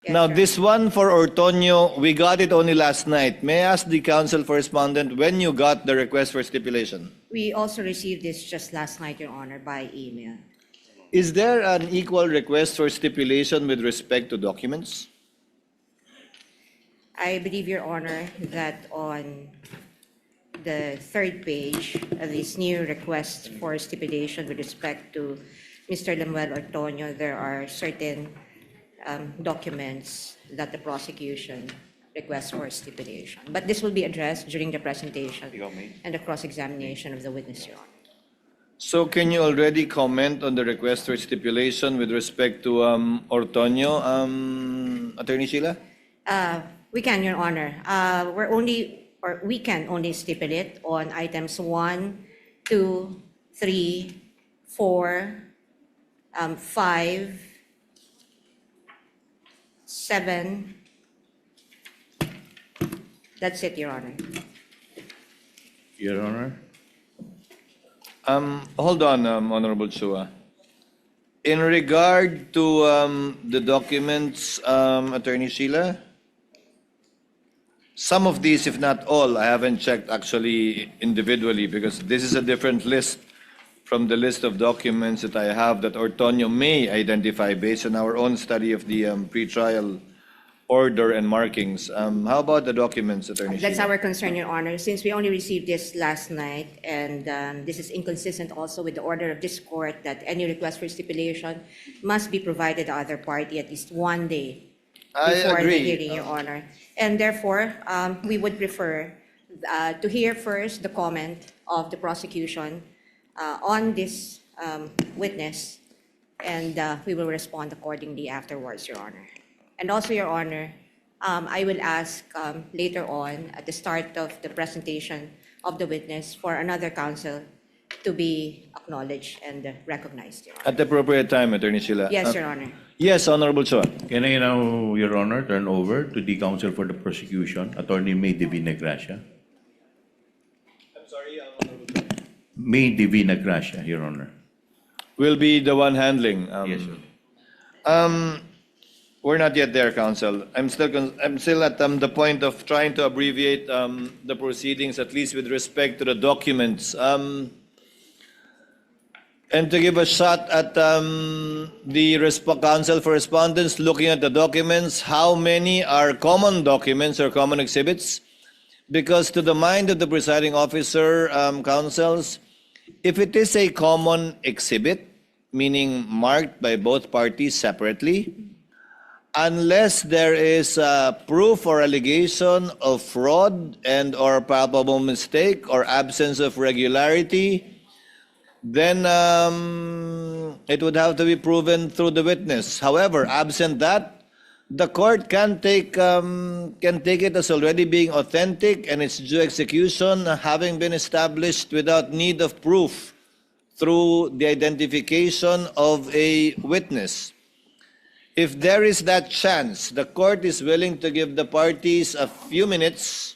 Now, this one for Ortonio, we got it only last night. May I ask the counsel for respondent when you got the request for stipulation? We also received this just last night, Your Honor, by email. Is there an equal request for stipulation with respect to documents? I believe, Your Honor, that on the third page of this new request for stipulation with respect to Mr. Lemuel Ortonio, there are certain documents that the prosecution requests for stipulation. But this will be addressed during the presentation and the cross-examination of the witness, Your Honor. So can you already comment on the request for stipulation with respect to Ortonio, Attorney Sheila? We can, Your Honor. We can only stipulate on items 1, 2, 3, 4, 5, 7. That's it, Your Honor. Your Honor. Hold on, Honorable Chua. In regard to the documents, Attorney Sheila, some of these, if not all, I haven't checked actually individually because this is a different list from the list of documents that I have that Ortonio may identify based on our own study of the pretrial order and markings. How about the documents, Attorney That's Sheila? our concern, Your Honor. Since we only received this last night, and this is inconsistent also with the order of this court that any request for stipulation must be provided to other party at least 1 day before the hearing, Your Honor. And therefore, we would prefer to hear first the comment of the prosecution on this witness, and we will respond accordingly afterwards, Your Honor. And also, Your Honor, I will ask later on at the start of the presentation of the witness for another counsel to be acknowledged and recognized, Your Honor. At the appropriate time, Attorney Sheila. Yes, Your Honor. Yes, Honorable Chua. Can I now, Your Honor, turn over to the counsel for the prosecution, Attorney May Divina Gracia? I'm sorry, Honorable Chua. May Divina Gracia, Your Honor. Will be the one handling. Yes, sir. We're not yet there, counsel. I'm still at the point of trying to abbreviate the proceedings, at least with respect to the documents. And to give a shot at the counsel for respondents looking at the documents, how many are common documents or common exhibits? Because to the mind of the presiding officer, counsels, if it is a common exhibit, meaning marked by both parties separately, unless there is proof or allegation of fraud and or palpable mistake or absence of regularity, then it would have to be proven through the witness. However, absent that, the court can take it as already being authentic and its due execution having been established without need of proof through the identification of a witness. If there is that chance, the court is willing to give the parties a few minutes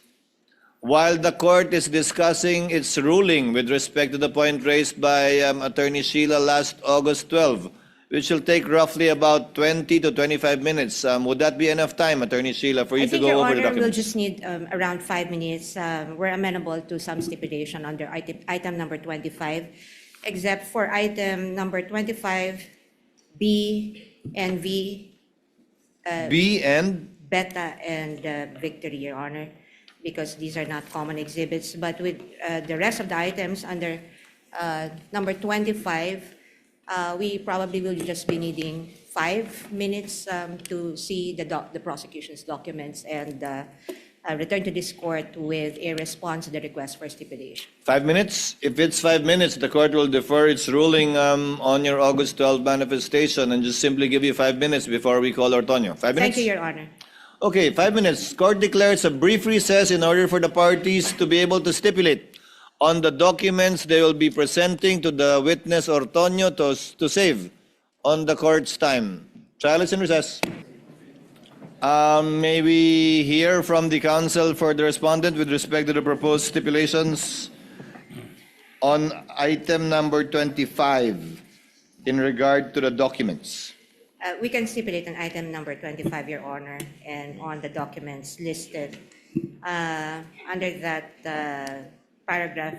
while the court is discussing its ruling with respect to the point raised by Attorney Sheila last August 12, which will take roughly about 20 to 25 minutes. Would that be enough time, Attorney Sheila, for you to go over the documents? Your Honor, we'll just need around 5 minutes. We're amenable to some stipulation under item number 25, except for item number 25, B and V. B and? Beta and Victory, Your Honor, because these are not common exhibits. But with the rest of the items under number 25, we probably will just be needing 5 minutes to see the prosecution's documents and return to this court with a response to the request for stipulation. 5 minutes? If it's 5 minutes, the court will defer its ruling on your August 12 manifestation and just simply give you 5 minutes before we call Ortonio. 5 minutes? Thank you, Your Honor. Okay, 5 minutes. Court declares a brief recess in order for the parties to be able to stipulate on the documents they will be presenting to the witness Ortonio to save on the court's time. Trial is in recess. May we hear from the counsel for the respondent with respect to the proposed stipulations on item number 25 in regard to the documents? We can stipulate on item number 25, Your Honor, and on the documents listed under that paragraph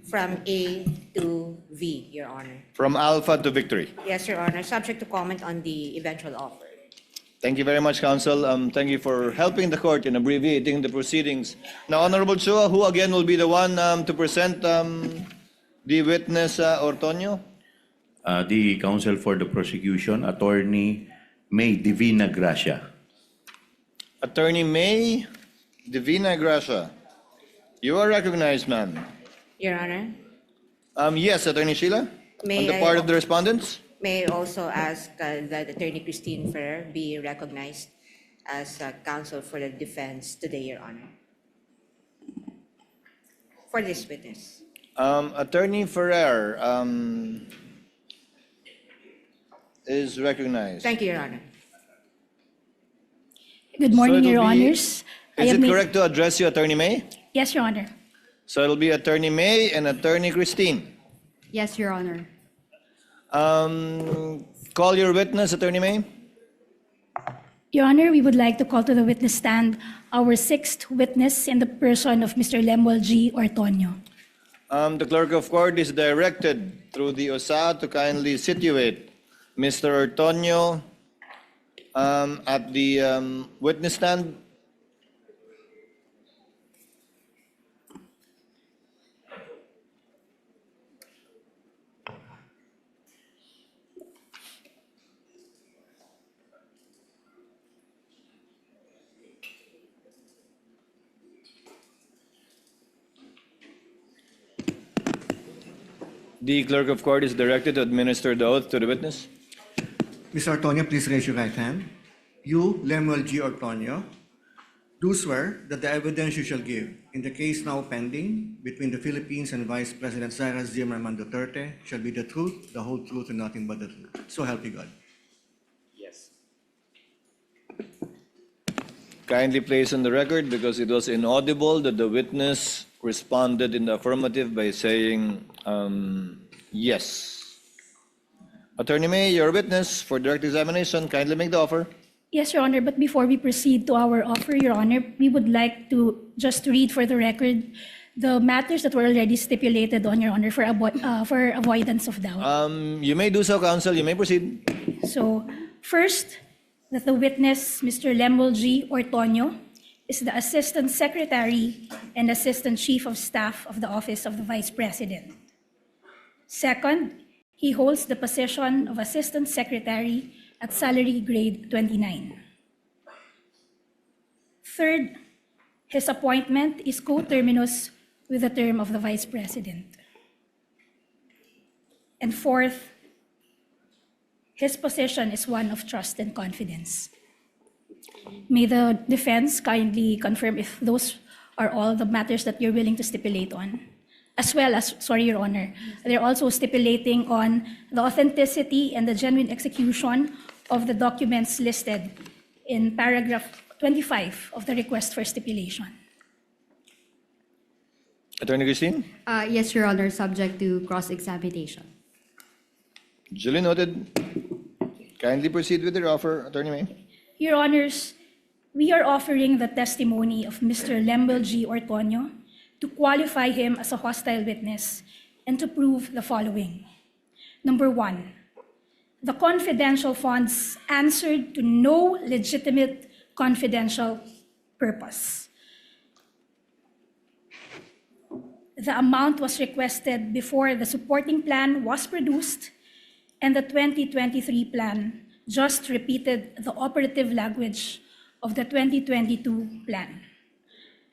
from A to V, Your Honor. From Alpha to Victory. Yes, Your Honor, subject to comment on the eventual offer. Thank you very much, Counsel. Thank you for helping the court in abbreviating the proceedings. Now, Honorable Chua, who again will be the one to present the witness, Ortonio? The counsel for the prosecution, Attorney May Divina Gracia. Attorney May Divina Gracia. You are recognized, ma'am. Your Honor, Yes, Attorney Sheila? May On the I- part of the respondents? may I also ask that Attorney Christine Ferrer be recognized as counsel for the defense today, Your Honor, for this witness. Attorney Ferrer is recognized. Thank you, Your Honor. Good morning, So it'll Your be- Honors. Is it correct to address you, Attorney May? Yes, Your Honor. So it'll be Attorney May and Attorney Christine. Yes, Your Honor. Call your witness, Attorney May. Your Honor, we would like to call to the witness stand our sixth witness in the person of Mr. Lemuel G. Ortonio. The clerk of court is directed through the OSA to kindly situate Mr. Ortonio at the witness stand. The clerk of court is directed to administer the oath to the witness. Mr. Ortonio, please raise your right hand. You, Lemuel G. Ortonio, do swear that the evidence you shall give in the case now pending between the Philippines and Vice President Sara Zimmerman Duterte shall be the truth, the whole truth, and nothing but the truth. So help you God. Kindly place on the record, because it was inaudible, that the witness responded in the affirmative by saying yes. Attorney May, your witness for direct examination, kindly make the offer. Yes, Your Honor, but before we proceed to our offer, Your Honor, we would like to just read for the record the matters that were already stipulated on, Your Honor, for avoidance of doubt. You may do so, counsel. You may proceed. So, first, that the witness, Mr. Lemuel G. Ortonio, is the Assistant Secretary and Assistant Chief of Staff of the Office of the Vice President. Second, he holds the position of Assistant Secretary at salary grade 29. Third, his appointment is coterminous with the term of the Vice President. And fourth, his position is one of trust and confidence. May the defense kindly confirm if those are all the matters that you're willing to stipulate on. As well as, sorry, Your Honor, they're also stipulating on the authenticity and the genuine execution of the documents listed in paragraph 25 of the request for stipulation. Attorney Christine? Yes, Your Honor, subject to cross-examination. Duly noted. Kindly proceed with your offer, Attorney May. Your Honors, we are offering the testimony of Mr. Lemuel G. Ortonio to qualify him as a hostile witness and to prove the following. Number one, the confidential funds answered to no legitimate confidential purpose. The amount was requested before the supporting plan was produced, and the 2023 plan just repeated the operative language of the 2022 plan.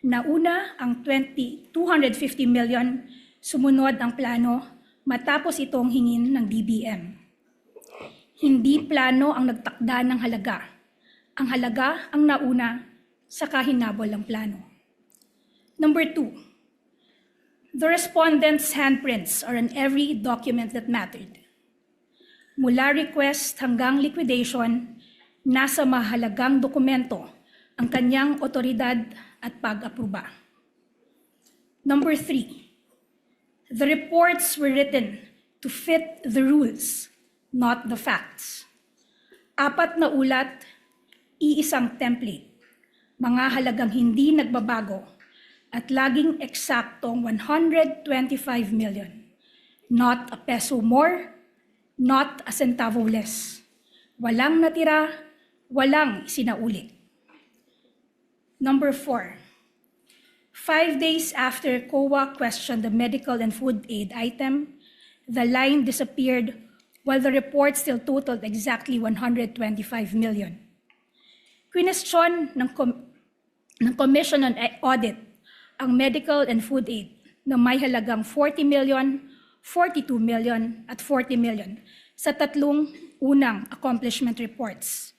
Nauna ang 250 million, sumunod ang plano matapos itong hingin ng DBM. Hindi plano ang nagtakda ng halaga. Ang halaga ang nauna sa kahinabol ng plano. Number two, the respondent's handprints are on every document that mattered. Mula request hanggang liquidation, nasa mahalagang dokumento ang kanyang otoridad at pag-aproba. Number three, the reports were written to fit the rules, not the facts. 4 na ulat, iisang template, mga halagang hindi nagbabago at laging eksaktong 125 million. Not a peso more, not a centavo less. Walang natira, walang sinaulit. Number 4, 5 days after COA questioned the medical and food aid item, the line disappeared while the report still totaled exactly 125 million. Kwinestyon ng Commission on Audit ang medical and food aid na may halagang 40 million, 42 million at 40 million sa 3 unang accomplishment reports.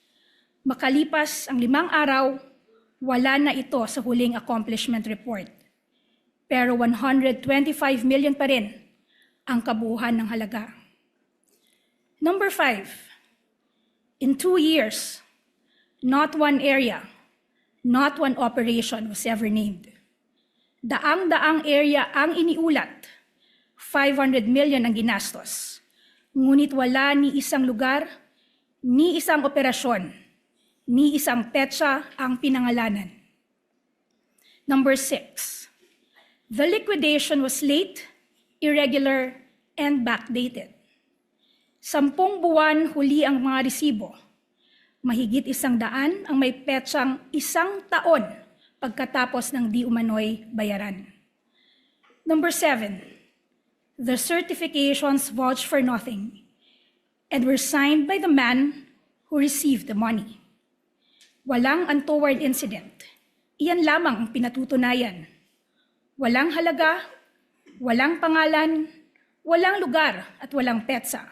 Makalipas ang 5 araw, wala na ito sa huling accomplishment report. Pero 125 million pa rin ang kabuuan ng halaga. Number 5, in 2 years, not one area, not one operation was ever named. Daang-daang area ang iniulat, 500 million ang ginastos. Ngunit wala ni isang lugar, ni isang operasyon, ni isang petsa ang pinangalanan. Number 6, the liquidation was late, irregular, and backdated. 10 buwan huli ang mga resibo. Mahigit 100 ang may petsang 1 taon pagkatapos ng di umano'y bayaran. Number 7, the certifications vouched for nothing and were signed by the man who received the money. Walang untoward incident. Iyan lamang ang pinatutunayan. Walang halaga, walang pangalan, walang lugar at walang petsa.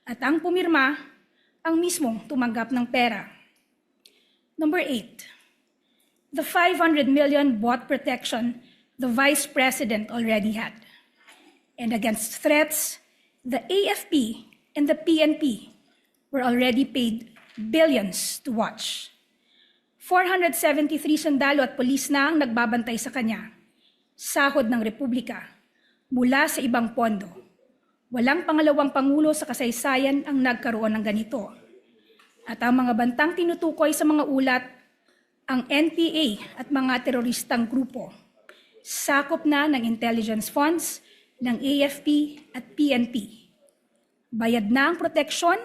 At ang pumirma, ang mismong tumanggap ng pera. Number 8, the 500 million bought protection the Vice President already had. And against threats, the AFP and the PNP were already paid billions to watch. 473 sundalo at pulis na ang nagbabantay sa kanya. Sahod ng Republika mula sa ibang pondo. Walang pangalawang pangulo sa kasaysayan ang nagkaroon ng ganito. At ang mga bantang tinutukoy sa mga ulat, ang NPA at mga teroristang grupo. Sakop na ng intelligence funds ng AFP at PNP. Bayad na ang proteksyon,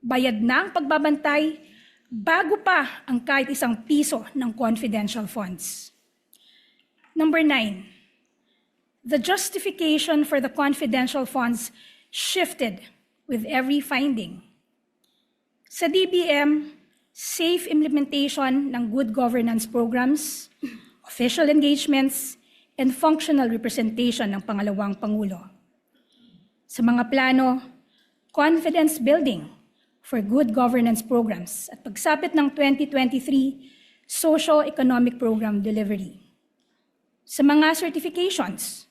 bayad na ang pagbabantay, bago pa ang kahit 1 piso ng confidential funds. Number 9, the justification for the confidential funds shifted with every finding. Sa DBM, safe implementation ng good governance programs, official engagements, and functional representation ng pangalawang Pangulo. Sa mga plano, confidence building for good governance programs at pagsapit ng 2023 socio-economic program delivery. Sa mga certifications,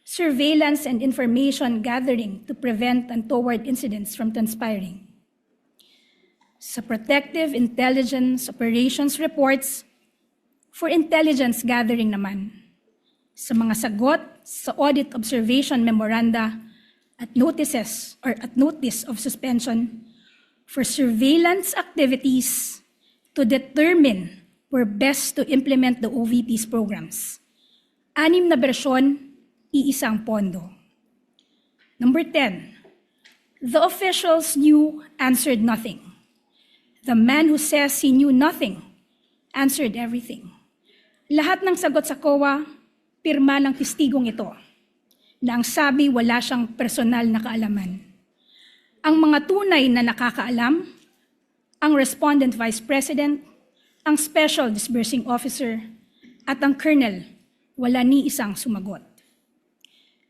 surveillance and information gathering to prevent untoward incidents from transpiring. Sa protective intelligence operations reports, for intelligence gathering naman. Sa mga sagot sa audit observation memoranda at notice of suspension for surveillance activities to determine where best to implement the OVP's programs. 6 na bersyon, iisang pondo. Number 10, the officials knew, answered nothing. The man who says he knew nothing answered everything. Lahat ng sagot sa COA, pirma ng testigong ito, na ang sabi wala siyang personal na kaalaman. Ang mga tunay na nakakaalam, ang Respondent Vice President, ang Special Disbursing Officer, at ang Colonel, wala ni isang sumagot.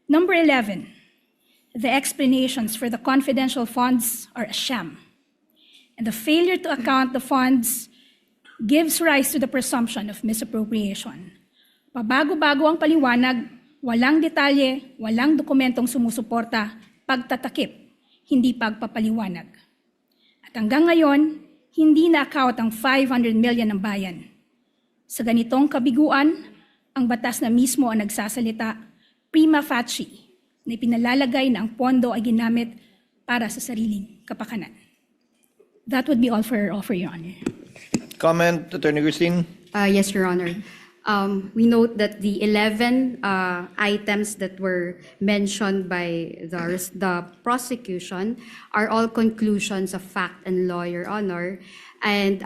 Number 11, the explanations for the confidential funds are a sham. And the failure to account the funds gives rise to the presumption of misappropriation. Pabago-bago ang paliwanag, walang detalye, walang dokumentong sumusuporta, pagtatakip, hindi pagpapaliwanag. At hanggang ngayon, hindi na-account ang 500 million ng bayan. Sa ganitong kabiguan, ang batas na mismo ang nagsasalita, prima facie, na ipinalalagay na ang pondo ay ginamit para sa sariling kapakanan. That would be all for Your Honor. Comment, Attorney Christine? Yes, Your Honor. We note that the 11 items that were mentioned by the prosecution are all conclusions of fact and law, Your Honor. And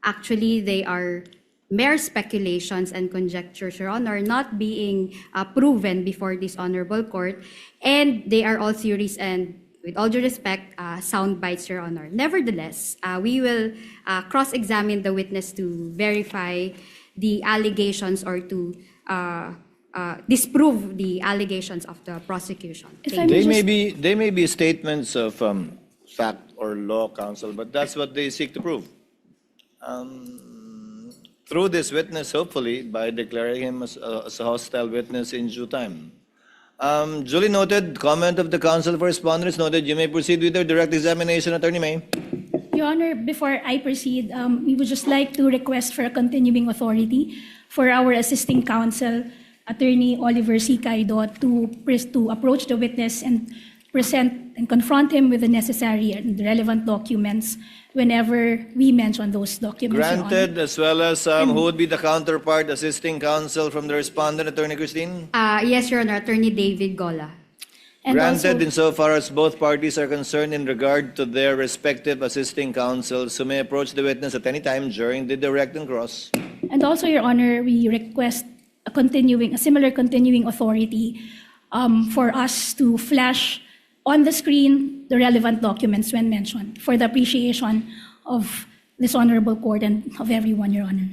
actually, they are mere speculations and conjectures, Your Honor, not being proven before this honorable court. And they are all theories and, with all due respect, sound bites, Your Honor. Nevertheless, we will cross-examine the witness to verify the allegations or to disprove the allegations of the prosecution. If Thank I you. may They may be statements of fact or law, counsel, but that's what they seek to prove. Through this witness, hopefully, by declaring him as a hostile witness in due time. Duly noted. Comment of the counsel for respondents noted. You may proceed with your direct examination, Attorney May. Your Honor, before I proceed, we would just like to request for a continuing authority for our assisting counsel, Attorney Oliver C. Caido, to approach the witness and present and confront him with the necessary and relevant documents whenever we mention those documents, Your Honor. Granted, as well as who would be the counterpart assisting counsel from the respondent, Attorney Christine? Yes, Your Honor, Attorney David Gola. And Granted, also- insofar as both parties are concerned in regard to their respective assisting counsels who may approach the witness at any time during the direct and cross. And also, Your Honor, we request a similar continuing authority for us to flash on the screen the relevant documents when mentioned for the appreciation of this honorable court and of everyone, Your Honor.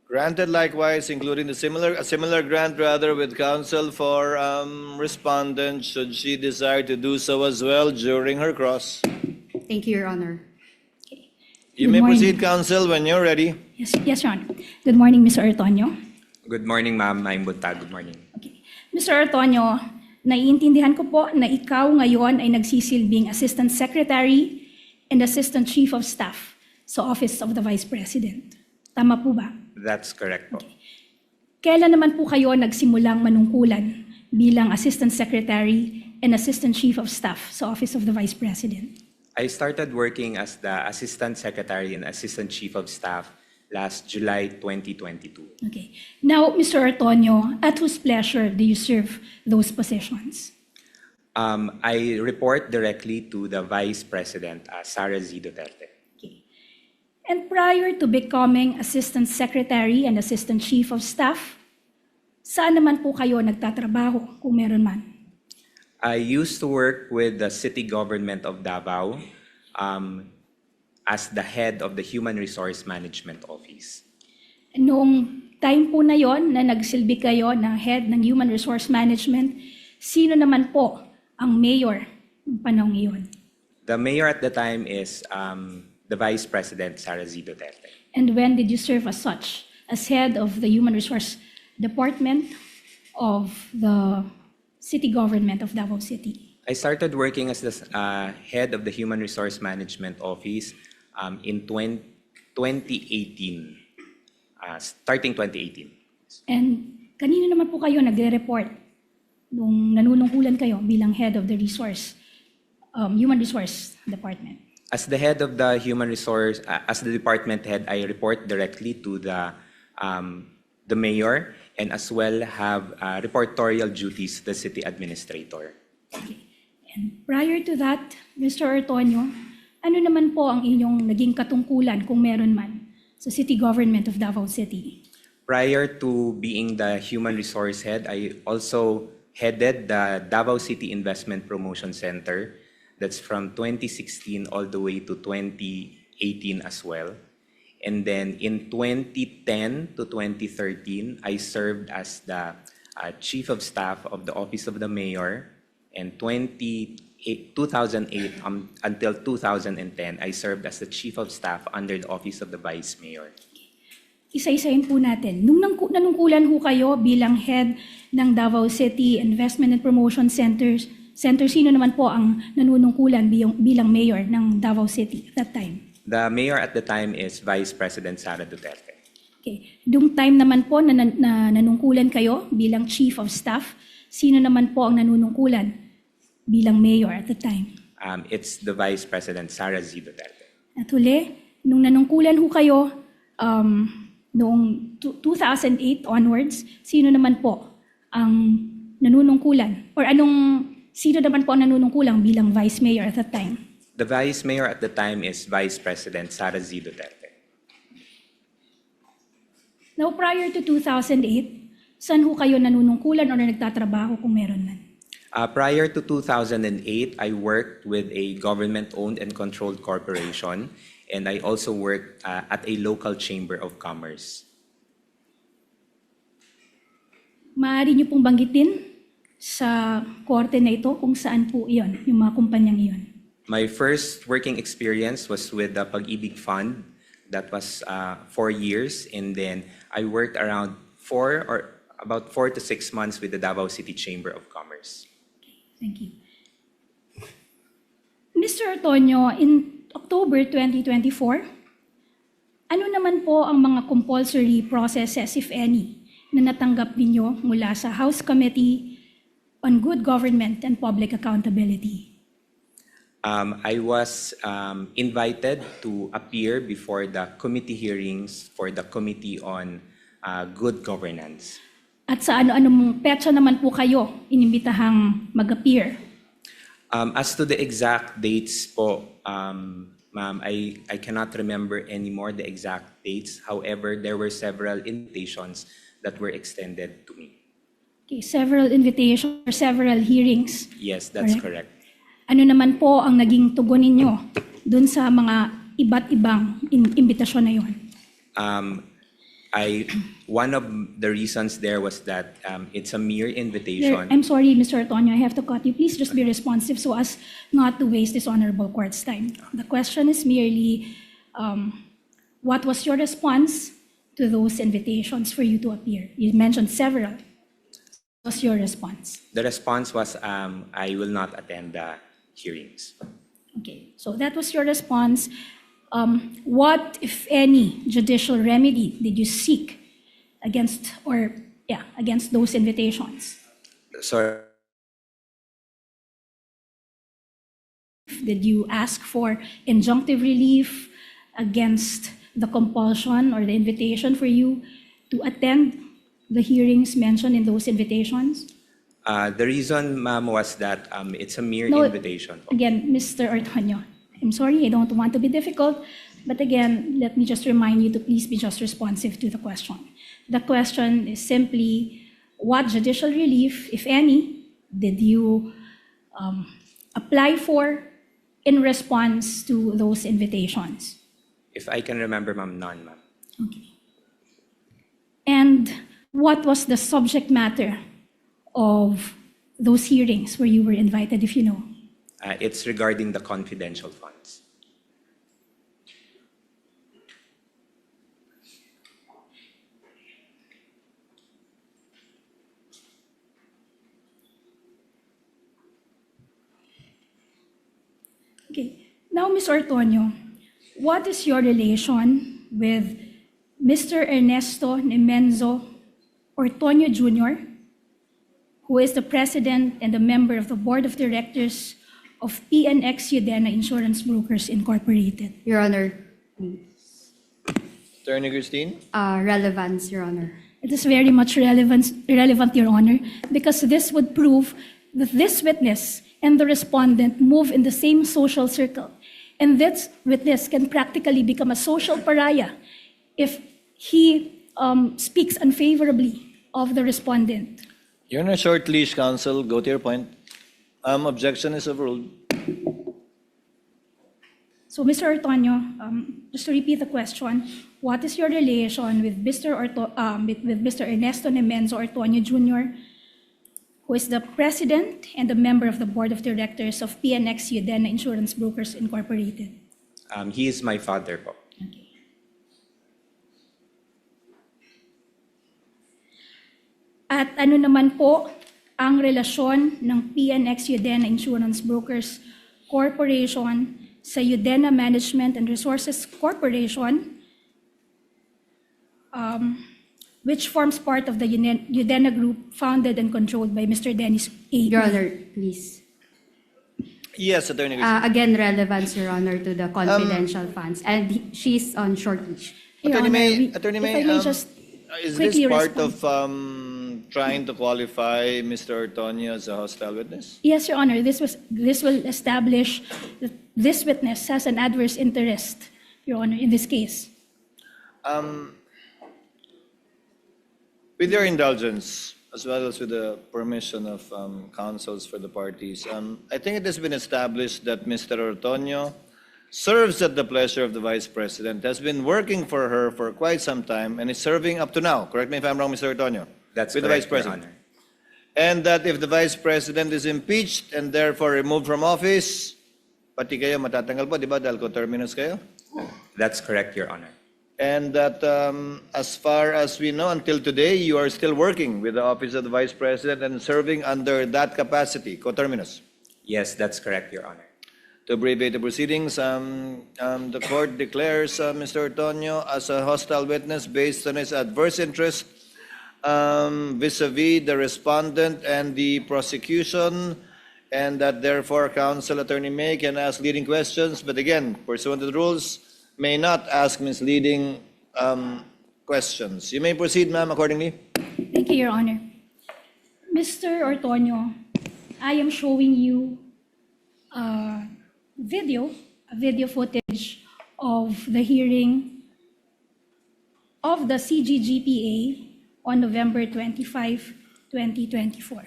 Granted likewise, including a similar grant rather with counsel for respondent should she desire to do so as well during her cross. Thank you, Your Honor. You Good may morning. proceed, counsel, when you're ready. Yes, Your Honor. Good morning, Mr. Ortonio. Good morning, ma'am. I'm Buntag. Good morning. Okay. Mr. Ortonio, naiintindihan ko po na ikaw ngayon ay nagsisilbing Assistant Secretary and Assistant Chief of Staff sa Office of the Vice President. Tama po ba? That's correct po. Kailan naman po kayo nagsimulang manungkulan bilang Assistant Secretary and Assistant Chief of Staff sa Office of the Vice President? I started working as the Assistant Secretary and Assistant Chief of Staff last July 2022. Okay. Now, Mr. Ortonio, at whose pleasure do you serve those positions? I report directly to the Vice President, Sara Duterte. Okay. And prior to becoming Assistant Secretary and Assistant Chief of Staff, saan naman po kayo nagtatrabaho kung meron man? I used to work with the city government of Davao as the head of the Human Resource Management Office. Noong time po na yon na nagsilbi kayo ng head ng Human Resource Management, sino naman po ang mayor ng panahon iyon? The mayor at the time is the Vice President, Sara Duterte. And when did you serve as such? As head of the Human Resource Department of the city government of Davao City? I started working as the head of the Human Resource Management Office in 2018, starting 2018. And kanino naman po kayo nagre-report nung nanunungkulan kayo bilang head of the Human Resource Department? As the head of the Human Resource, as the department head, I report directly to the mayor and as well have reportorial duties to the city administrator. Okay. And prior to that, Mr. Ortonio, ano naman po ang inyong naging katungkulan kung meron man sa city government of Davao City? Prior to being the human resource head, I also headed the Davao City Investment Promotion Center. That's from 2016 all the way to 2018 as well. And then in 2010 to 2013, I served as the Chief of Staff of the Office of the Mayor. And 2008 until 2010, I served as the Chief of Staff under the Office of the Vice Mayor. Isa-isahin po natin. Nung nanungkulan ho kayo bilang head ng Davao City Investment and Promotion Center, sino naman po ang nanunungkulan bilang mayor ng Davao City at that time? The mayor at the time is Vice President Sara Duterte. Okay. Dung time naman po na nanungkulan kayo bilang Chief of Staff, sino naman po ang nanunungkulan bilang mayor at the time? It's the Vice President Sara Duterte. At huli, nung nanungkulan ho kayo, noong 2008 onwards, sino naman po ang nanunungkulan? Or sino naman po ang nanunungkulan bilang Vice Mayor at that time? The Vice Mayor at the time is Vice President Sara Duterte. Now, prior to 2008, saan ho kayo nanunungkulan or nagtatrabaho kung meron man? Prior to 2008, I worked with a government-owned and controlled corporation, and I also worked at a local chamber of commerce. Maaari niyo pong banggitin sa korte na ito kung saan po iyon, yung mga kumpanyang iyon. My first working experience was with the Pag-ibig Fund. That was 4 years, and then I worked around about 4 to 6 months with the Davao City Chamber of Commerce. Thank you. Mr. Antonio, in October 2024, ano naman po ang mga compulsory processes, if any, na natanggap ninyo mula sa House Committee on Good Government and Public Accountability? I was invited to appear before the committee hearings for the Committee on Good Governance. At sa ano-anong petsa naman po kayo inimbitahang mag-appear? As to the exact dates po, ma'am, I cannot remember anymore the exact dates. However, there were several invitations that were extended to me. Okay, several invitations or several hearings. Yes, that's Correct. correct. Ano naman po ang naging tugon ninyo dun sa mga iba't ibang imbitasyon na yun? One of the reasons there was that it's a mere invitation. I'm sorry, Mr. Antonio, I have to cut you. Please just be responsive so as not to waste this honorable court's time. The question is merely, what was your response to those invitations for you to appear? You mentioned several. What was your response? The response was, I will not attend the hearings. Okay, so that was your response. What, if any, judicial remedy did you seek against those invitations? So, Did you ask for injunctive relief against the compulsion or the invitation for you to attend the hearings mentioned in those invitations? the reason, ma'am, was that it's a mere No, invitation. Again, Mr. Antonio, I'm sorry, I don't want to be difficult, but again, let me just remind you to please be just responsive to the question. The question is simply, what judicial relief, if any, did you apply for in response to those invitations? If I can remember, ma'am, none, ma'am. Okay. And what was the subject matter of those hearings where you were invited, if you know? It's regarding the confidential funds. Okay. Now, Ms. Ortonio, what is your relation with Mr. Ernesto Nemenzo Ortonio Jr., who is the president and a member of the board of directors of PNX Udena Insurance Brokers Incorporated? Your Honor, Attorney Christine? relevance, Your Honor. It is very much relevant, Your Honor, because this would prove that this witness and the respondent move in the same social circle. And this witness can practically become a social pariah if he speaks unfavorably of the respondent. You're on a short leash, counsel. Go to your point. Objection is overruled. So, Mr. Ortonio, just to repeat the question, what is your relation with Mr. Ernesto Nemenzo Ortonio Jr., who is the president and a member of the board of directors of PNX Udena Insurance Brokers Incorporated? He is my father po. Okay. At ano naman po ang relasyon ng PNX Udena Insurance Brokers Corporation sa Udena Management and Resources Corporation, which forms part of the Udena Group founded and controlled by Mr. Dennis A. Your Honor, please. Yes, Attorney Garcia. Again, relevance, Your Honor, to the confidential funds. And she's on short leash. Your Attorney Honor, May, we- Attorney if May, I may just is quickly this part respond. of trying to qualify Mr. Ortonio as a hostile witness? Yes, Your Honor, this will establish that this witness has an adverse interest, Your Honor, in this case. With your indulgence, as well as with the permission of counsels for the parties, I think it has been established that Mr. Ortonio serves at the pleasure of the Vice President, has been working for her for quite some time, and is serving up to now. Correct me if I'm wrong, Mr. Ortonio. That's with the Vice correct, Your President. Honor. And that if the Vice President is impeached and therefore removed from office, pati kayo matatanggal po, di ba? Dahil coterminous kayo. That's correct, Your Honor. And that as far as we know, until today, you are still working with the Office of the Vice President and serving under that capacity, coterminous. Yes, that's correct, Your Honor. To abbreviate the proceedings, the court declares Mr. Ortonio as a hostile witness based on his adverse interest vis-a-vis the respondent and the prosecution, and that therefore counsel Attorney May can ask leading questions, but again, pursuant to the rules, may not ask misleading questions. You may proceed, ma'am, accordingly. Thank you, Your Honor. Mr. Ortonio, I am showing you a video footage of the hearing of the CGGPA on November 25, 2024.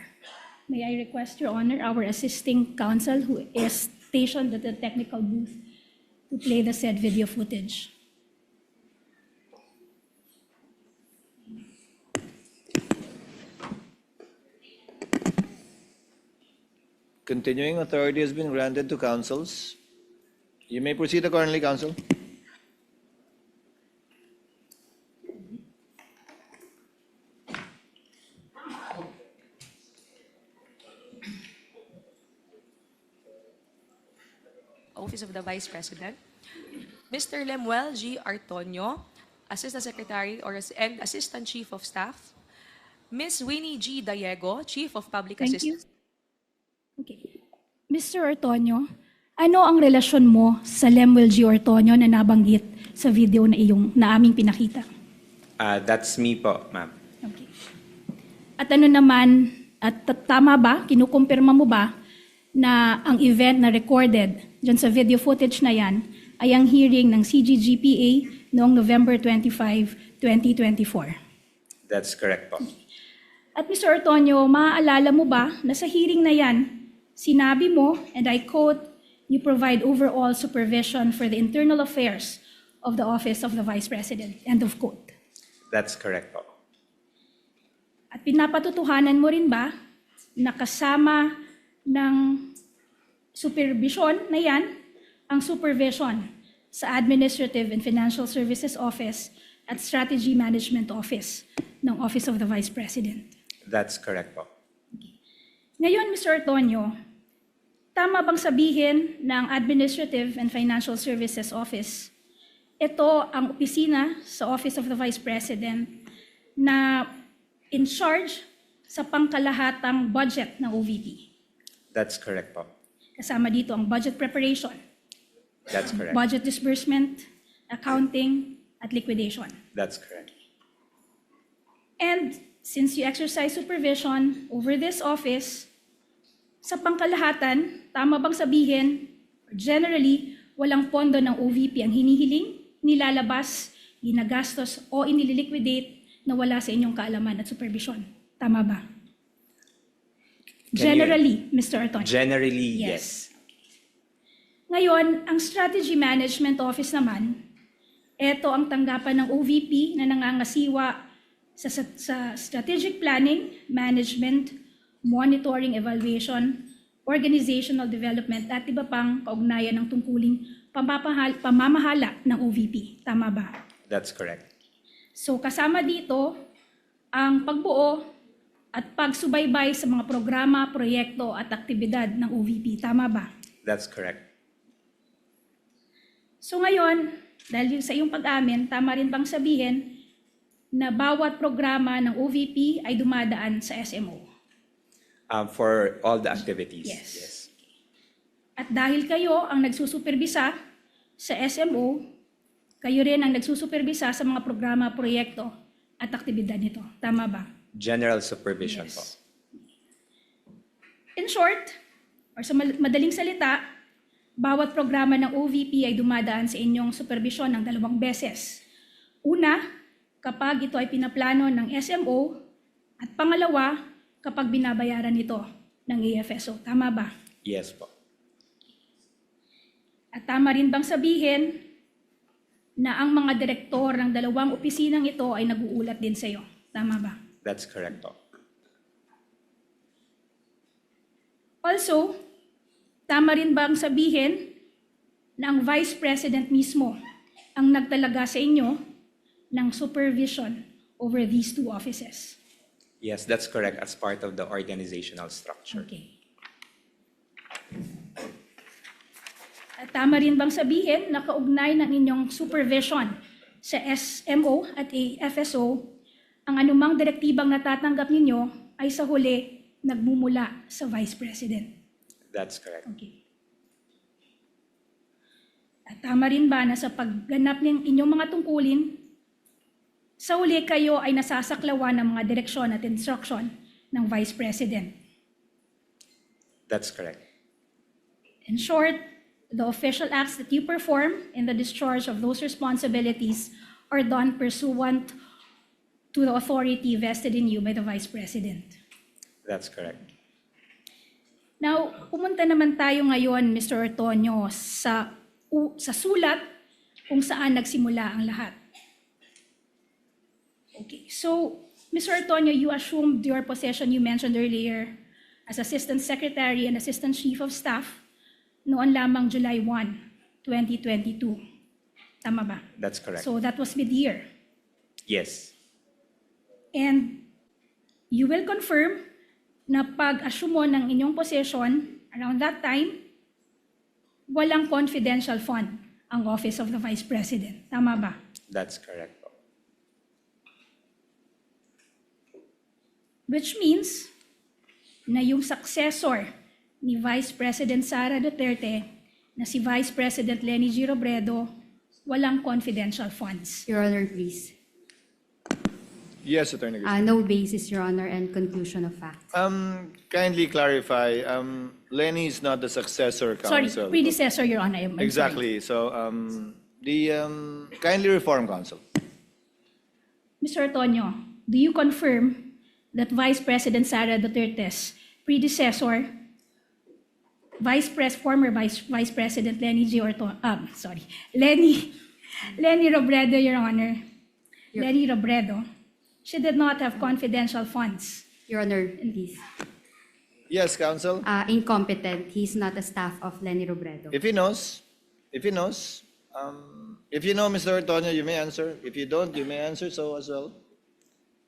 May I request, Your Honor, our assisting counsel who is stationed at the technical booth to play the said video footage. Continuing authority has been granted to counsels. You may proceed accordingly, counsel. Office of the Vice President. Mr. Lemuel G. Artonio, Assistant Secretary and Assistant Chief of Staff. Ms. Winnie G. Diego, Chief of Public Thank you. Assistance. Okay. Mr. Ortonio, ano ang relasyon mo sa Lemuel G. Ortonio na nabanggit sa video na aming pinakita? That's me po, ma'am. Okay. At ano naman, at tama ba, kinukumpirma mo ba na ang event na recorded dyan sa video footage na yan ay ang hearing ng CGGPA noong November 25, 2024? That's correct po. At Mr. Ortonio, maaalala mo ba na sa hearing na yan, sinabi mo, and I quote, you provide overall supervision for the internal affairs of the Office of the Vice President, end of quote. That's correct po. At pinapatutuhanan mo rin ba na kasama ng supervision na yan, ang supervision sa Administrative and Financial Services Office at Strategy Management Office ng Office of the Vice President? That's correct po. Ngayon, Mr. Ortonio, tama bang sabihin ng Administrative and Financial Services Office, ito ang opisina sa Office of the Vice President na in charge sa pangkalahatang budget ng OVP? That's correct po. Kasama dito ang budget preparation, That's correct. budget disbursement, accounting, at liquidation. That's correct. And since you exercise supervision over this office, sa pangkalahatan, tama bang sabihin, generally, walang pondo ng OVP ang hinihiling, nilalabas, ginagastos, o inililiquidate na wala sa inyong kaalaman at supervision? Tama ba? Generally, Mr. Ortonio. Generally, Yes. yes. Ngayon, ang Strategy Management Office naman, ito ang tanggapan ng OVP na nangangasiwa sa strategic planning, management, monitoring, evaluation, organizational development, at iba pang kaugnayan ng tungkuling pamamahala ng OVP. Tama ba? That's correct. So kasama dito ang pagbuo at pagsubaybay sa mga programa, proyekto at aktibidad ng OVP. Tama ba? That's correct. So ngayon, dahil sa iyong pag-amin, tama rin bang sabihin na bawat programa ng OVP ay dumadaan sa SMO? For all the activities. Yes. At dahil kayo ang nagsusuperbisa sa SMO, kayo rin ang nagsusuperbisa sa mga programa, proyekto at aktibidad nito. Tama ba? General supervision po. Yes. In short, or sa madaling salita, bawat programa ng OVP ay dumadaan sa inyong supervisyon ng 2 beses. Una, kapag ito ay pinaplano ng SMO, at pangalawa, kapag binabayaran ito ng AFSO. Tama ba? Yes po. At tama rin bang sabihin na ang mga direktor ng 2 opisinang ito ay nag-uulat din sa iyo? Tama ba? That's correct po. Also, tama rin bang sabihin na ang Vice President mismo ang nagtalaga sa inyo ng supervision over these 2 offices? Yes, that's correct as part of the organizational structure. Okay. At tama rin bang sabihin na kaugnay ng inyong supervision sa SMO at AFSO, ang anumang direktibang natatanggap ninyo ay sa huli nagmumula sa Vice President? That's correct. Okay. At tama rin ba na sa pagganap ng inyong mga tungkulin, sa huli kayo ay nasasaklawan ng mga direksyon at instruction ng Vice President? That's correct. In short, the official acts that you perform in the discharge of those responsibilities are done pursuant to the authority vested in you by the Vice President. That's correct. Now, pumunta naman tayo ngayon, Mr. Ortonio, sa sulat kung saan nagsimula ang lahat. Okay, so, Mr. Ortonio, you assumed your position you mentioned earlier as Assistant Secretary and Assistant Chief of Staff noon lamang July 1, 2022. Tama ba? That's correct. So that was mid-year. Yes. And you will confirm na pag-assume mo ng inyong position around that time, walang confidential fund ang Office of the Vice President. Tama ba? That's correct. Which means na yung successor ni Vice President Sara Duterte na si Vice President Leni G. Robredo, walang confidential funds. Your Honor, please. Yes, Attorney Garcia. No basis, Your Honor, and conclusion of facts. Kindly clarify, Lenny is not the successor Sorry, counsel. predecessor, Your Honor. I'm sorry. Exactly. So, kindly reform counsel. Mr. Ortonio, do you confirm that Vice President Sara Duterte's predecessor, former Vice President Leni Robredo, Your Honor, Leni Robredo, she did not have confidential funds? Your Honor, please. Yes, counsel. Incompetent. He's not a staff of Leni Robredo. If he knows, if you know, Mr. Ortonio, you may answer. If you don't, you may answer so as well.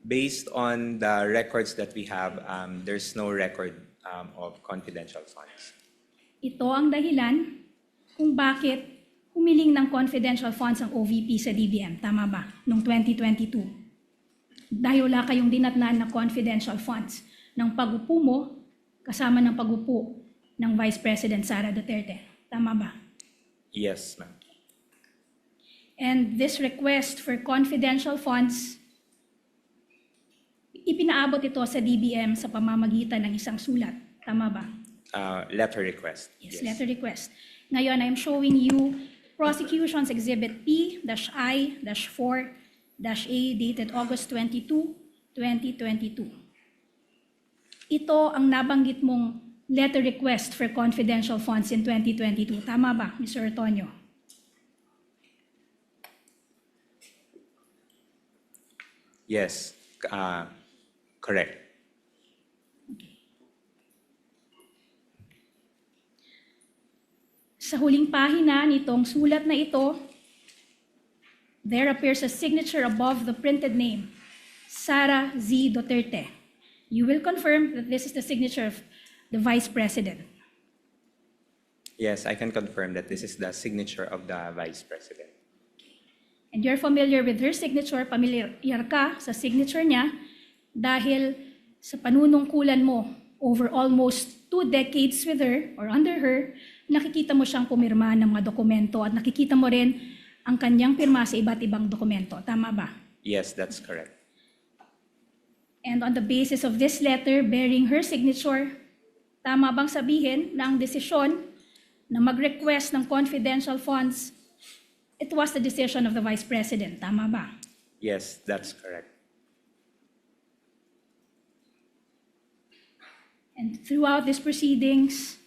Based on the records that we have, there's no record of confidential funds. Ito ang dahilan kung bakit humiling ng confidential funds ang OVP sa DBM. Tama ba? Noong 2022. Dahil wala kayong dinatnan na confidential funds ng pag-upo mo kasama ng pag-upo ng Vice President Sara Duterte. Tama ba? Yes, ma'am. And this request for confidential funds, ipinaabot ito sa DBM sa pamamagitan ng isang sulat. Tama ba? Letter request. Yes, letter request. Ngayon, I'm showing you Prosecution's Exhibit P-I-4-A dated August 22, 2022. Ito ang nabanggit mong letter request for confidential funds in 2022. Tama ba, Mr. Ortonio? Yes, correct. Sa huling pahina nitong sulat na ito, there appears a signature above the printed name, Sara Z. Duterte. You will confirm that this is the signature of the Vice President. Yes, I can confirm that this is the signature of the Vice President. And you're familiar with her signature, familiar ka sa signature niya dahil sa panunungkulan mo over almost 2 decades with her or under her, nakikita mo siyang pumirma ng mga dokumento at nakikita mo rin ang kanyang pirma sa iba't ibang dokumento. Tama ba? Yes, that's correct. And on the basis of this letter bearing her signature, tama bang sabihin na ang desisyon na mag-request ng confidential funds, it was the decision of the Vice President? Tama ba? Yes, that's correct. And throughout these proceedings,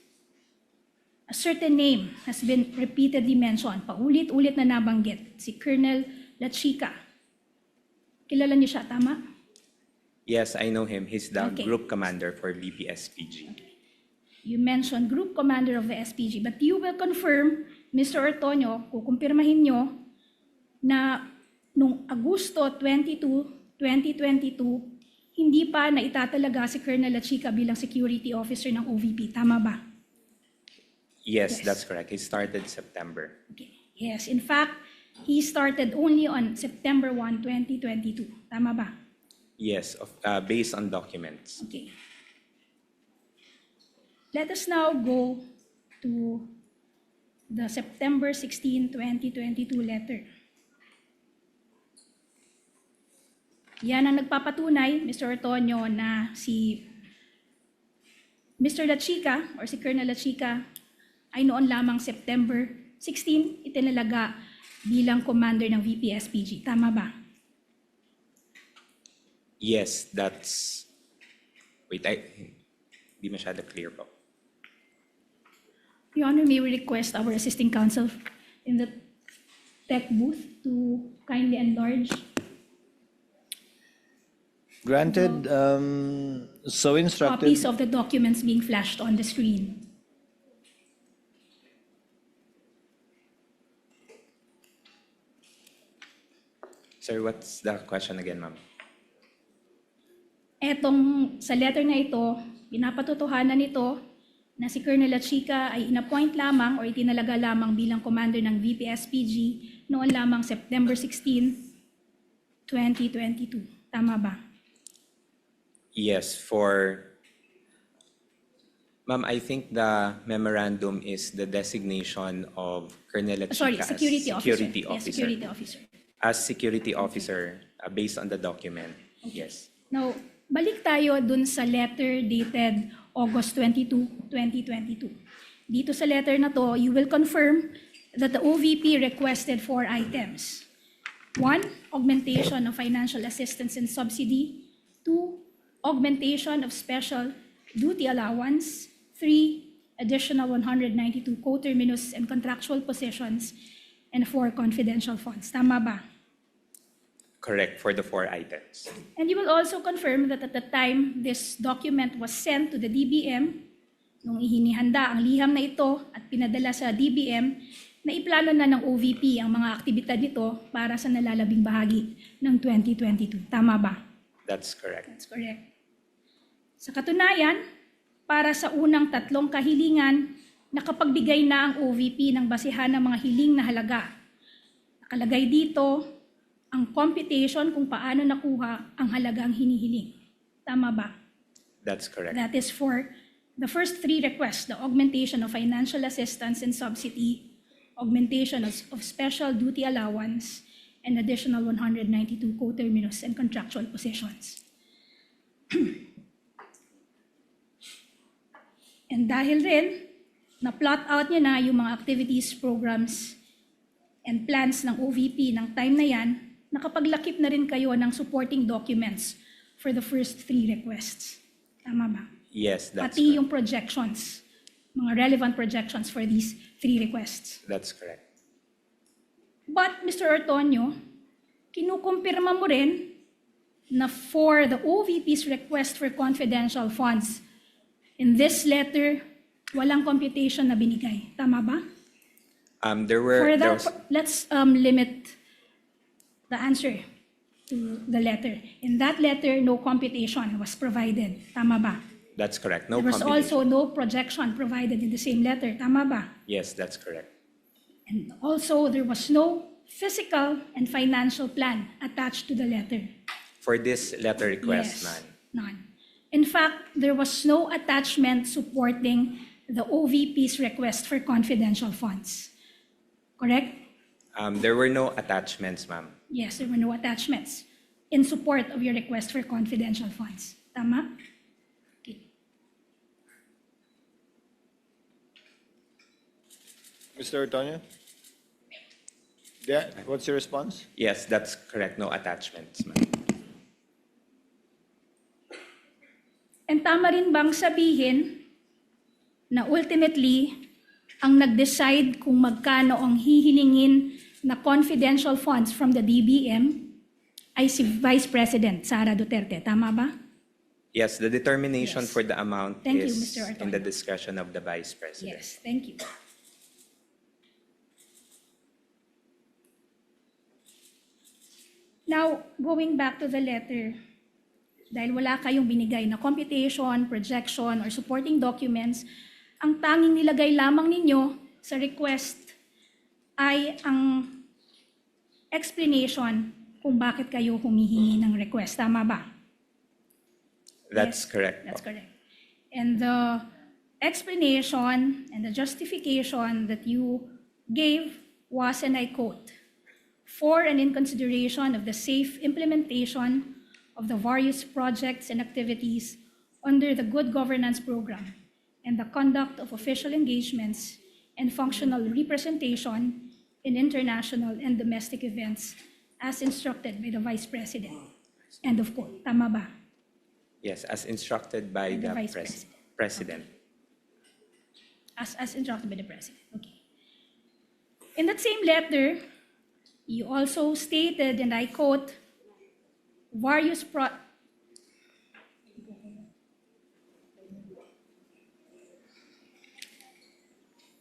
a certain name has been repeatedly mentioned, paulit-ulit na nabanggit, si Colonel La Chica. Kilala niyo siya, tama? Yes, I know him. He's the Okay. group commander for BPSPG. You mentioned group commander of the SPG, but you will confirm, Mr. Ortonio, kukumpirmahin nyo na noong Agosto 22, 2022, hindi pa naitatalaga si Colonel La Chica bilang security officer ng OVP. Tama ba? Yes, Yes. that's correct. He started September. Okay. Yes, in fact, he started only on September 1, 2022. Tama ba? Yes, based on documents. Okay. Let us now go to the September 16, 2022 letter. Yan ang nagpapatunay, Mr. Ortonio, na si Mr. La Chica or si Colonel La Chica ay noon lamang September 16 itinalaga bilang commander ng VP-SPG. Tama ba? Yes, that's... Wait, di masyado clear po. Your Honor, may we request our assisting counsel in the tech booth to kindly enlarge. Granted, so instructed. Copies of the documents being flashed on the screen. Sir, what's the question again, ma'am? Etong sa letter na ito, pinapatotohanan nito na si Colonel La Chica ay inappoint lamang o itinalaga lamang bilang commander ng VP-SPG noon lamang September 16, 2022. Tama ba? Yes, for... Ma'am, I think the memorandum is the designation of Colonel La Chica Sorry, as security officer. security Yes, officer. security officer. As security officer, based on the document. Yes. Now, balik tayo dun sa letter dated August 22, 2022. Dito sa letter na to, you will confirm that the OVP requested 4 items. 1, augmentation of financial assistance and subsidy. 2, augmentation of special duty allowance. 3, additional 192 co-terminus and contractual positions. And 4, confidential funds. Tama ba? Correct, for the 4 items. And you will also confirm that at the time this document was sent to the DBM, nung ihinihanda ang liham na ito at pinadala sa DBM, na iplano na ng OVP ang mga aktibidad nito para sa nalalabing bahagi ng 2022. Tama ba? That's correct. That's correct. Sa katunayan, para sa unang 3 kahilingan, nakapagbigay na ang OVP ng basihan ng mga hiling na halaga. Nakalagay dito ang computation kung paano nakuha ang halagang hinihiling. Tama ba? That's correct. That is for the first 3 requests, the augmentation of financial assistance and subsidy, augmentation of special duty allowance, and additional 192 co-terminus and contractual positions. And dahil rin, na-plot out niya na yung mga activities, programs, and plans ng OVP ng time na yan, nakapaglakip na rin kayo ng supporting documents for the first 3 requests. Tama ba? Yes, that's Pati correct. yung projections, mga relevant projections for these 3 requests. That's correct. But, Mr. Ortonio, kinukumpirma mo rin na for the OVP's request for confidential funds, in this letter, walang computation na binigay. Tama ba? Let's limit the answer to the letter. In that letter, no computation was provided. Tama ba? That's correct. No There was computation. also no projection provided in the same letter. Tama ba? Yes, that's correct. And also, there was no physical and financial plan attached to the letter. For this letter request, Yes, ma'am. none. In fact, there was no attachment supporting the OVP's request for confidential funds. Correct? There were no attachments, ma'am. Yes, there were no attachments in support of your request for confidential funds. Tama? Okay. Mr. Ortonio? Yeah, what's your response? Yes, that's correct. No attachments, ma'am. And tama rin bang sabihin na ultimately, ang nag-decide kung magkano ang hihilingin na confidential funds from the DBM ay si Vice President Sara Duterte. Tama ba? Yes, the determination Yes. for the amount Thank you, is Mr. Ortonio. in the discretion of the Vice President. Yes, thank you. Now, going back to the letter, dahil wala kayong binigay na computation, projection, or supporting documents, ang tanging nilagay lamang ninyo sa request ay ang explanation kung bakit kayo humihingi ng request. Tama ba? That's Yes, correct. That's correct. And the explanation and the justification that you gave was, and I quote, for and in consideration of the safe implementation of the various projects and activities under the Good Governance Program and the conduct of official engagements and functional representation in international and domestic events as instructed by the Vice President. End of quote. Tama ba? Yes, as instructed by By the the Vice President. President. As instructed by the President. Okay. In that same letter, you also stated, and I quote,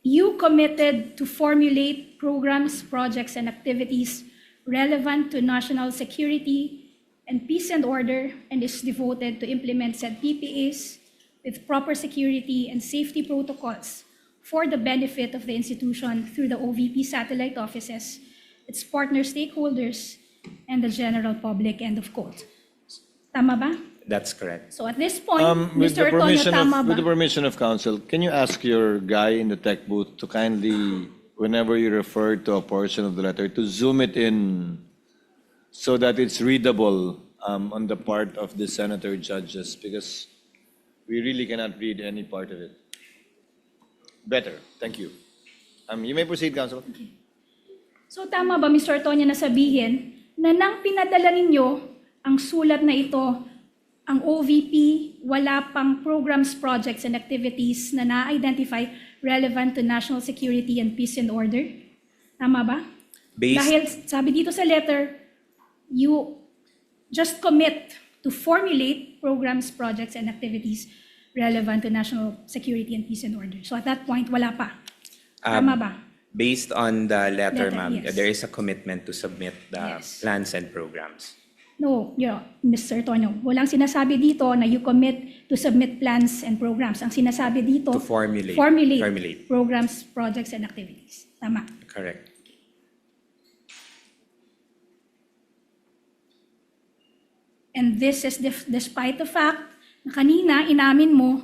you committed to formulate programs, projects, and activities relevant to national security and peace and order, and is devoted to implement said PPAs with proper security and safety protocols for the benefit of the institution through the OVP satellite offices, its partner stakeholders, and the general public, end of quote. Tama ba? That's correct. So at this point, With the Mr. Ortonio, permission tama of, ba? with the permission of counsel, can you ask your guy in the tech booth to kindly, whenever you refer to a portion of the letter, to zoom it in so that it's readable on the part of the senator judges, because we really cannot read any part of it. Better. Thank you. You may proceed, counsel. So tama ba, Mr. Ortonio, na sabihin na nang pinadala ninyo ang sulat na ito, ang OVP, wala pang programs, projects, and activities na na-identify relevant to national security and peace and order? Tama ba? Dahil sabi dito sa letter, you just commit to formulate programs, projects, and activities relevant to national security and peace and order. So at that point, wala pa. Tama ba? Based on the letter, ma'am, yes. there is a commitment to submit the Yes. plans and programs. No, Mr. Tonyo, walang sinasabi dito na you commit to submit plans and programs. Ang sinasabi dito, To formulate. programs, projects, and activities. Tama. Correct. And this is despite the fact na kanina inamin mo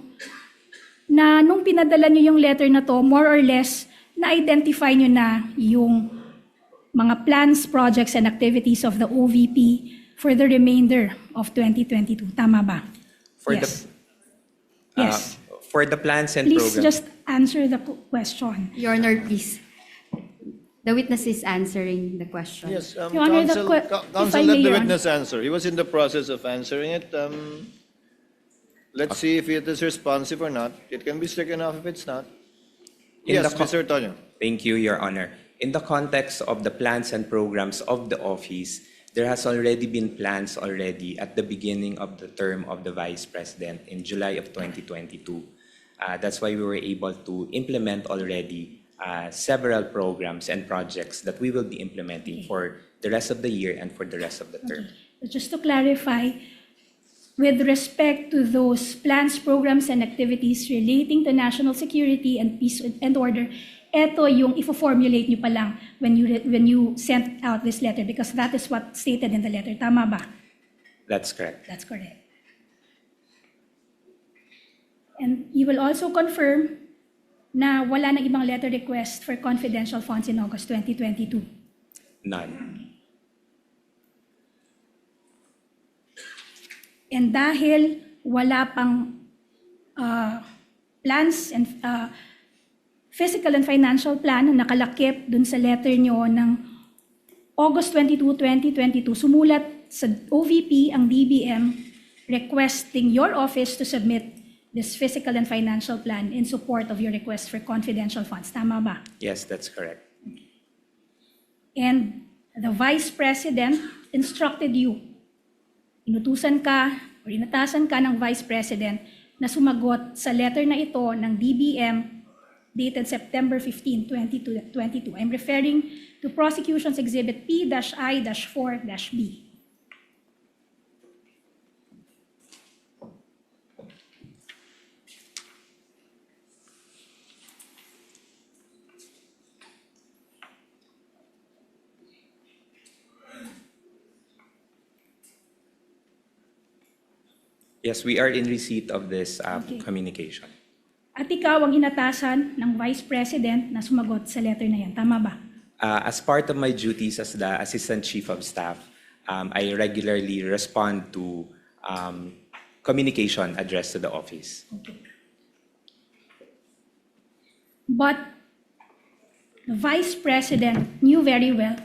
na nung pinadala nyo yung letter na to, more or less, na-identify nyo na yung mga plans, projects, and activities of the OVP for the remainder of 2022. Tama ba? For Yes. the Yes. for the plans and Please programs. just answer the question. Your Honor, please. The witness is answering the question. Yes, Your Honor, the counsel, if counsel I let may, the Your witness answer. He was in the process of answering it. Let's see if it is responsive or not. It can be stricken off if it's not. In Yes, the co- Mr. Tonyo. Thank you, Your Honor. In the context of the plans and programs of the office, there has already been plans already at the beginning of the term of the Vice President in July of 2022. That's why we were able to implement already several programs and projects that we will be implementing for the rest of the year and for the rest of the term. So just to clarify, with respect to those plans, programs, and activities relating to national security and peace and order, eto yung ifo-formulate nyo pa lang when you sent out this letter, because that is what stated in the letter. Tama ba? That's correct. That's correct. And you will also confirm na wala nang ibang letter request for confidential funds in August 2022? None. And dahil wala pang plans and fiscal and financial plan na nakalakip dun sa letter nyo ng August 22, 2022, sumulat sa OVP ang DBM requesting your office to submit this fiscal and financial plan in support of your request for confidential funds. Tama ba? Yes, that's correct. And the Vice President instructed you, inutusan ka o inatasan ka ng Vice President na sumagot sa letter na ito ng DBM dated September 15, 2022. I'm referring to Prosecution's Exhibit P-I-4-B. Yes, we are in receipt of this Okay. communication. At ikaw ang inatasan ng Vice President na sumagot sa letter na yan. Tama ba? As part of my duties as the Assistant Chief of Staff, I regularly respond to communication addressed to the office. Okay. But the Vice President knew very well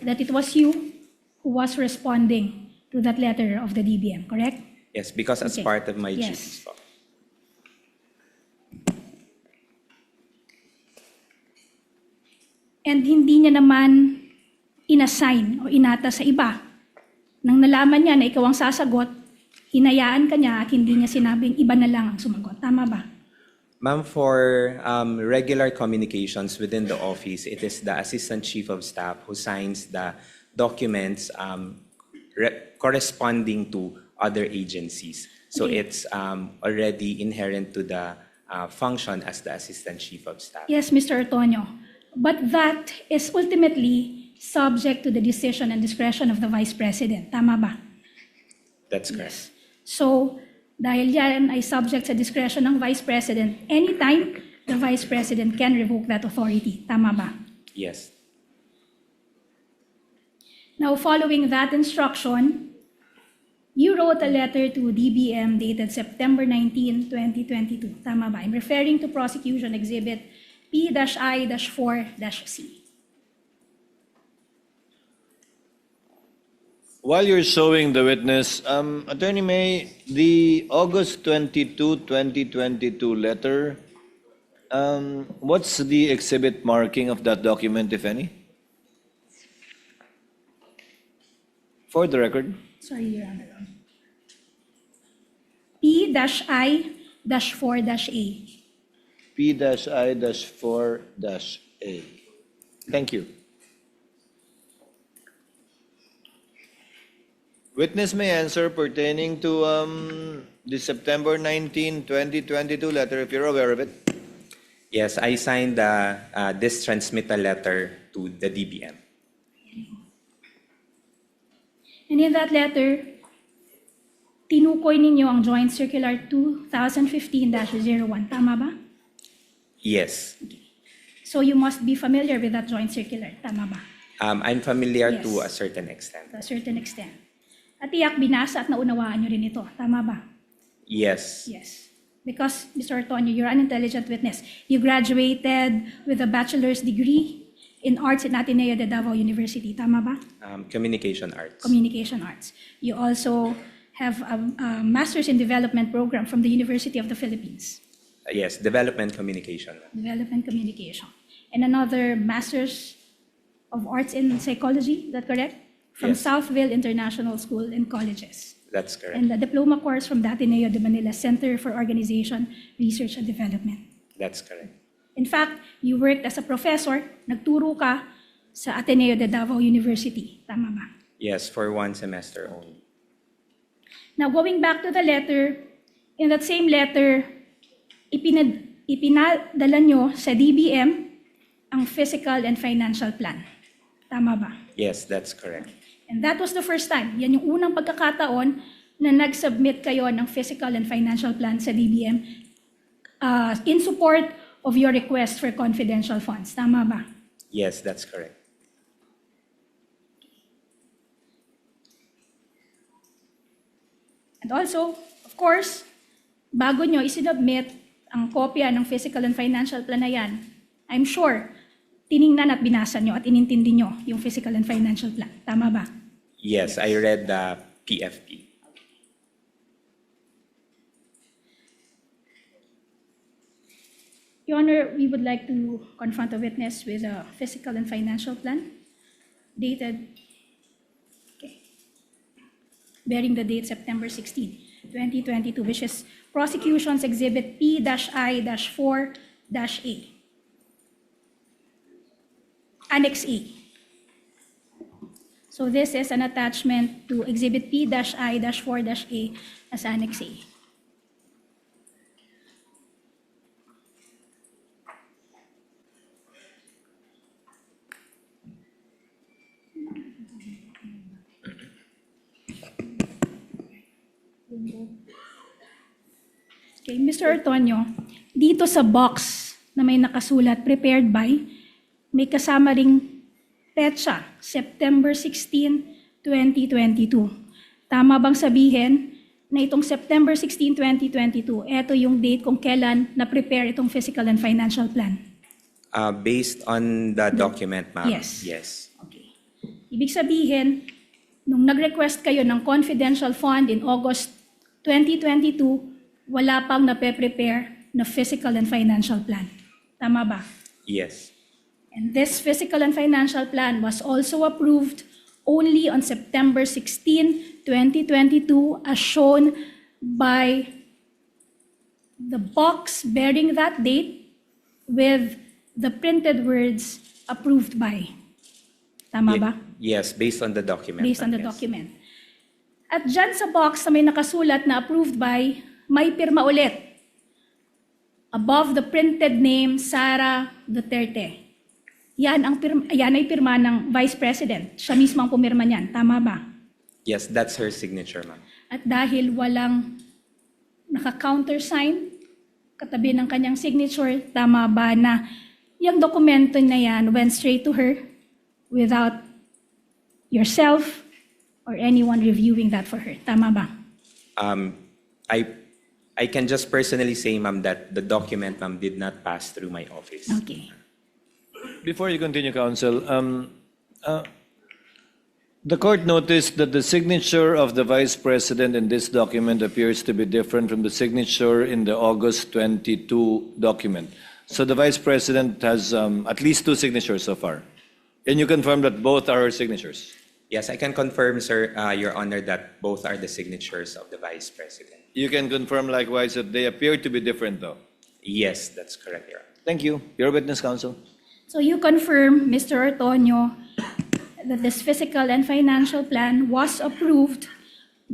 that it was you who was responding to that letter of the DBM, correct? Yes, because as Okay. part of my Yes. duties po. And hindi niya naman inassign o inata sa iba. Nang nalaman niya na ikaw ang sasagot, hinayaan ka niya at hindi niya sinabing iba na lang ang sumagot. Tama ba? Ma'am, for regular communications within the office, it is the Assistant Chief of Staff who signs the documents corresponding to other agencies. So Okay. it's already inherent to the function as the Assistant Chief of Staff. Yes, Mr. Ortonio. But that is ultimately subject to the decision and discretion of the Vice President. Tama ba? That's correct. So, dahil yan ay subject sa discretion ng Vice President, anytime the Vice President can revoke that authority. Tama ba? Yes. Now, following that instruction, you wrote a letter to DBM dated September 19, 2022. Tama ba? I'm referring to Prosecution Exhibit P-I-4-C. While you're showing the witness, Attorney May, the August 22, 2022 letter, what's the exhibit marking of that document, if any? For the record. Sorry, Your Honor. P-I-4-A. P-I-4-A. Thank you. Witness may answer pertaining to the September 19, 2022 letter, if you're aware of it. Yes, I signed this transmittal letter to the DBM. And in that letter, tinukoy ninyo ang Joint Circular 2015-01. Tama ba? Yes. So you must be familiar with that Joint Circular. Tama ba? I'm familiar Yes. to a certain extent. To a certain extent. At iyak binasa at naunawaan nyo rin ito. Tama ba? Yes. Yes. Because, Mr. Ortonio, you're an intelligent witness. You graduated with a bachelor's degree in arts in Ateneo de Davao University. Tama ba? Communication arts. Communication arts. You also have a master's in development program from the University of the Philippines. Yes, development communication. Development communication. And another master's of arts in psychology, is that correct? From Yes. Southville International School and Colleges. That's correct. And the diploma course from the Ateneo de Manila Center for Organization, Research and Development. That's correct. In fact, you worked as a professor, nagturo ka sa Ateneo de Davao University. Tama ba? Yes, for 1 semester only. Now, going back to the letter, in that same letter, ipinadala nyo sa DBM ang physical and financial plan. Tama ba? Yes, that's correct. And that was the first time. Yan yung unang pagkakataon na nag-submit kayo ng physical and financial plan sa DBM in support of your request for confidential funds. Tama ba? Yes, that's correct. And also, of course, bago nyo isinubmit ang kopya ng physical and financial plan na yan, I'm sure, tiningnan at binasa nyo at inintindi nyo yung physical and financial plan. Tama ba? Yes, I read the PFP. Your Honor, we would like to confront the witness with a physical and financial plan dated, bearing the date September 16, 2022, which is Prosecution's Exhibit P-I-4-A. Annex A. So this is an attachment to Exhibit P-I-4-A as Annex A. Okay, Mr. Ortonio, dito sa box na may nakasulat, prepared by, may kasama ring petsa, September 16, 2022. Tama bang sabihin na itong September 16, 2022, ito yung date kung kailan na-prepare itong physical and financial plan? Based on the document, ma'am. Yes. Yes. Okay. Ibig sabihin, nung nag-request kayo ng confidential fund in August 2022, wala pang nape-prepare na physical and financial plan. Tama ba? Yes. And this physical and financial plan was also approved only on September 16, 2022, as shown by the box bearing that date with the printed words approved by. Tama ba? Yes, based on the document. Based on the yes. document. At dyan sa box na may nakasulat na approved by, may pirma ulit. Above the printed name, Sara, Duterte. Yan ay pirma ng Vice President. Siya mismo ang pumirma niyan. Tama ba? Yes, that's her signature, ma'am. At dahil walang naka-countersign katabi ng kanyang signature, tama ba na yung dokumento na yan went straight to her without yourself or anyone reviewing that for her? Tama ba? I can just personally say, ma'am, that the document, ma'am, did not pass through my office. Okay. Before you continue, counsel, the court noticed that the signature of the Vice President in this document appears to be different from the signature in the August 22 document. So the Vice President has at least 2 signatures so far. Can you confirm that both are her signatures? Yes, I can confirm, sir, Your Honor, that both are the signatures of the Vice President. You can confirm likewise that they appear to be different, though. Yes, that's correct, Your Honor. Thank you. Your witness, counsel. So you confirm, Mr. Ortonio, that this physical and financial plan was approved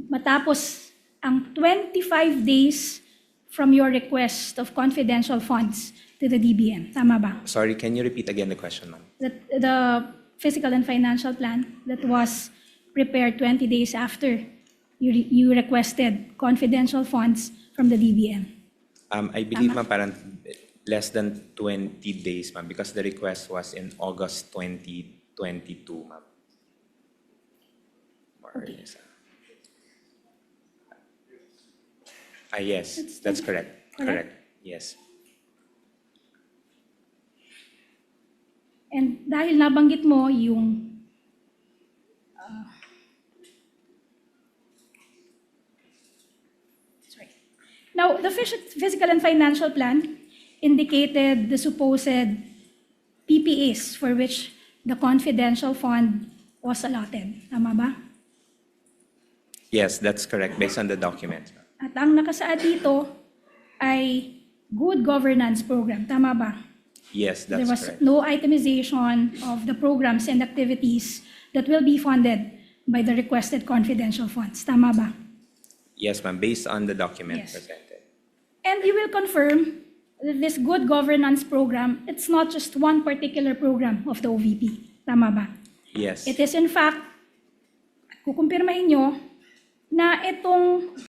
matapos ang 25 days from your request of confidential funds to the DBM. Tama ba? Sorry, can you repeat again the question, ma'am? The physical and financial plan that was prepared 20 days after you requested confidential funds from the DBM. I believe, ma'am, parang less than 20 days, ma'am, because the request was in August 2022, ma'am. More or Okay. less. Yes, that's correct. Correct. Yes. And dahil nabanggit mo yung now, the physical and financial plan indicated the supposed PPAs for which the confidential fund was allotted. Tama ba? Yes, that's correct, based on the document. At ang nakasaad dito ay good governance program. Tama ba? Yes, There that's was correct. no itemization of the programs and activities that will be funded by the requested confidential funds. Tama ba? Yes, ma'am, based on the document Yes. presented. And you will confirm that this good governance program, it's not just one particular program of the OVP. Tama ba? Yes. It is in fact, kukumpirmahin nyo na itong